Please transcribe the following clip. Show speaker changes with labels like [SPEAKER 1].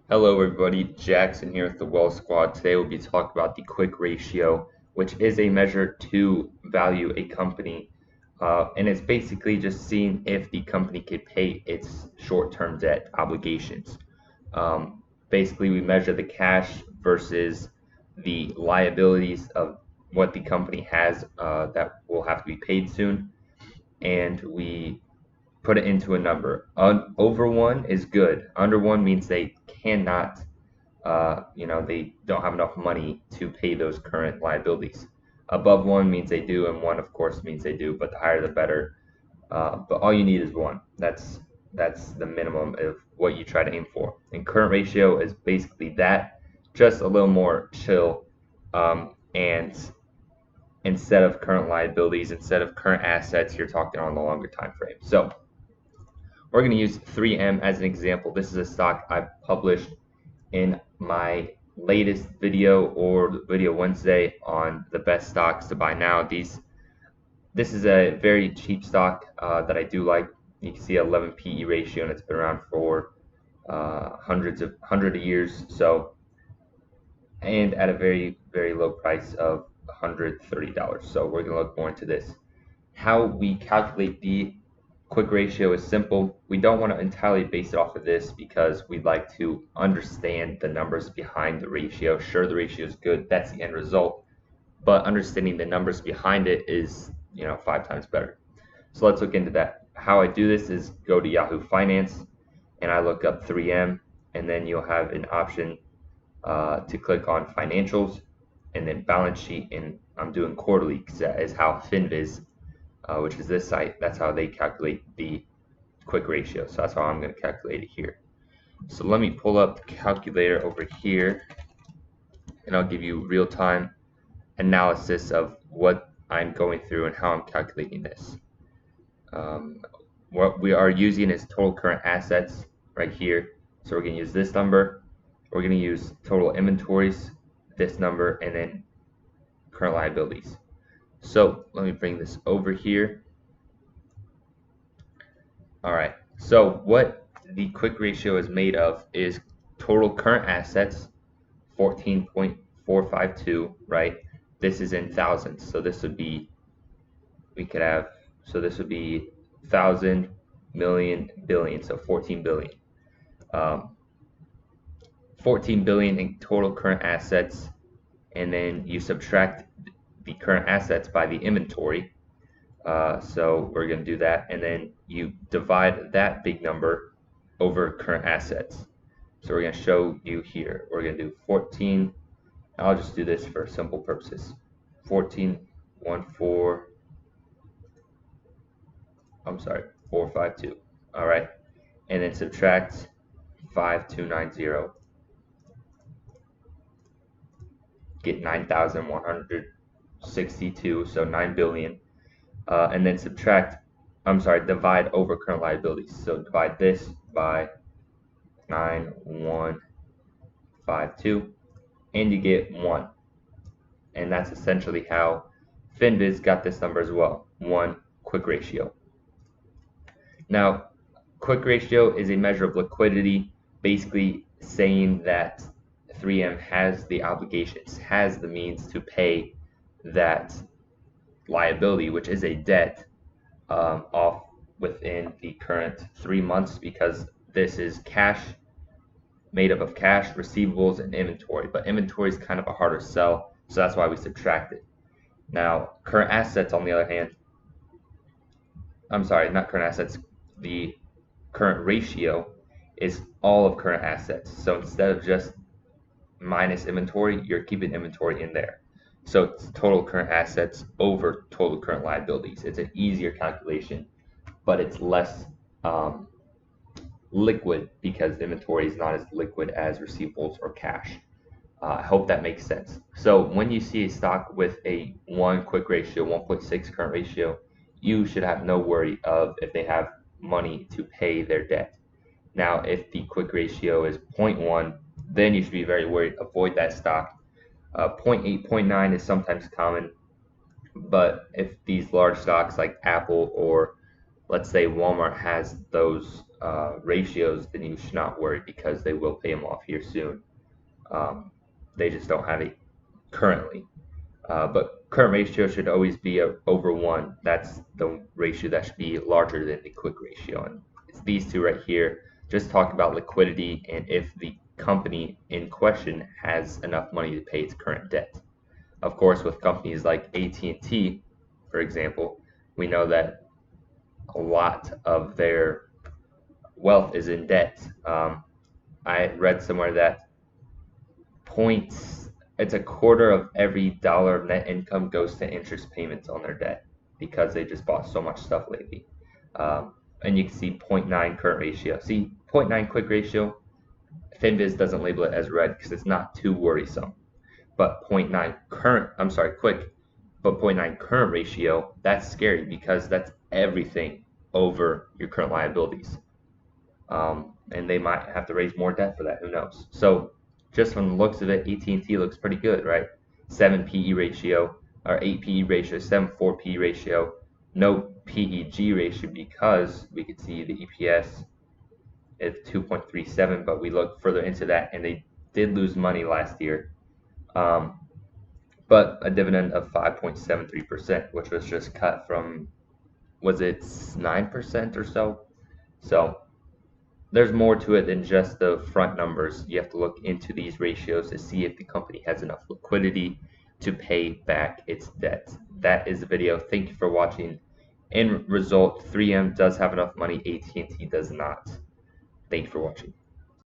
[SPEAKER 1] Hello everybody, Jackson here with the Well Squad. Today we'll be talking about the quick ratio, which is a measure to value a company. And it's basically just seeing if the company could pay its short-term debt obligations. Basically, we measure the cash versus the liabilities of what the company has that will have to be paid soon. And we put it into a number. Over one is good. Under one means they cannot they don't have enough money to pay those current liabilities. Above one means they do, and one, of course, means they do. But the higher, the better. But all you need is one. That's the minimum of what you try to aim for. And current ratio is basically that, just a little more chill. And instead of current liabilities, instead of current assets, you're talking on the longer time frame. So we're going to use 3M as an example. This is a stock I published in my latest video or video Wednesday on the best stocks to buy now. This is a very cheap stock that I do like. You can see 11 PE ratio, and it's been around for hundred of years. So, and at a very low price of $130. So we're gonna look more into this. How we calculate the quick ratio is simple. We don't want to entirely base it off of this because we'd like to understand the numbers behind the ratio. Sure, the ratio is good, that's the end result, but understanding the numbers behind it is 5 times better. So let's look into that. How I do this is go to Yahoo Finance and I look up 3M, and then you'll have an option to click on financials and then balance sheet, and I'm doing quarterly because that is how FinViz, which is this site, that's how they calculate the quick ratio. So that's how I'm going to calculate it here. So let me pull up the calculator over here, and I'll give you real-time analysis of what I'm going through and how I'm calculating this. What we are using is total current assets right here. So we're going to use this number. We're going to use total inventories, this number, and then current liabilities. So let me bring this over here. All right, so what the quick ratio is made of is total current assets, 14.452, right? This is in thousands, so this would be, this would be 1,000, million, billion, so 14 billion. 14 billion in total current assets, and then you subtract the current assets by the inventory. So we're going to do that, and then you divide that big number over current assets. So we're going to show you here. We're going to do 14. I'll just do this for simple purposes. 452. All right, and then subtract 5290. Get 9,162. So 9 billion. And then divide over current liabilities. So divide this by 9152, and you get 1. And that's essentially how FinViz got this number as well, 1 quick ratio. Now, quick ratio is a measure of liquidity, basically saying that 3M has the obligations, has the means to pay that liability, which is a debt, off within the current 3 months, because this is cash, made up of cash, receivables, and inventory. But inventory is kind of a harder sell, so that's why we subtract it. Now, current assets, on the other hand, not current assets, the current ratio is all of current assets. So instead of just minus inventory, you're keeping inventory in there. So it's total current assets over total current liabilities. It's an easier calculation, but it's less liquid because inventory is not as liquid as receivables or cash. I hope that makes sense. So when you see a stock with a 1 quick ratio, 1.6 current ratio, you should have no worry of if they have money to pay their debt. Now, if the quick ratio is 0.1, then you should be very worried. Avoid that stock. 0.8, 0.9 is sometimes common, but if these large stocks like Apple or let's say Walmart has those ratios, then you should not worry because they will pay them off here soon. They just don't have it currently. But current ratio should always be over 1. That's the ratio that should be larger than the quick ratio. And it's these two right here. Just talk about liquidity and if the company in question has enough money to pay its current debt. Of course, with companies like AT&T, for example, we know that a lot of their wealth is in debt. I read somewhere that it's a quarter of every dollar of net income goes to interest payments on their debt because they just bought so much stuff lately. And you can see 0.9 current ratio. See 0.9 quick ratio. Finviz doesn't label it as red because it's not too worrisome. But 0.9 quick, but 0.9 current ratio, that's scary because that's everything over your current liabilities. And they might have to raise more debt for that. Who knows? So just from the looks of it, AT&T looks pretty good, right? 7 PE ratio or 8 PE ratio, 7.4 PE ratio, no PEG ratio because we could see the EPS is 2.37, but we look further into that and they did lose money last year. But a dividend of 5.73%, which was just cut from, was it 9% or so? So there's more to it than just the front numbers. You have to look into these ratios to see if the company has enough liquidity to pay back its debt. That is the video. Thank you for watching. End result, 3M does have enough money, AT&T does not. Thank you for watching.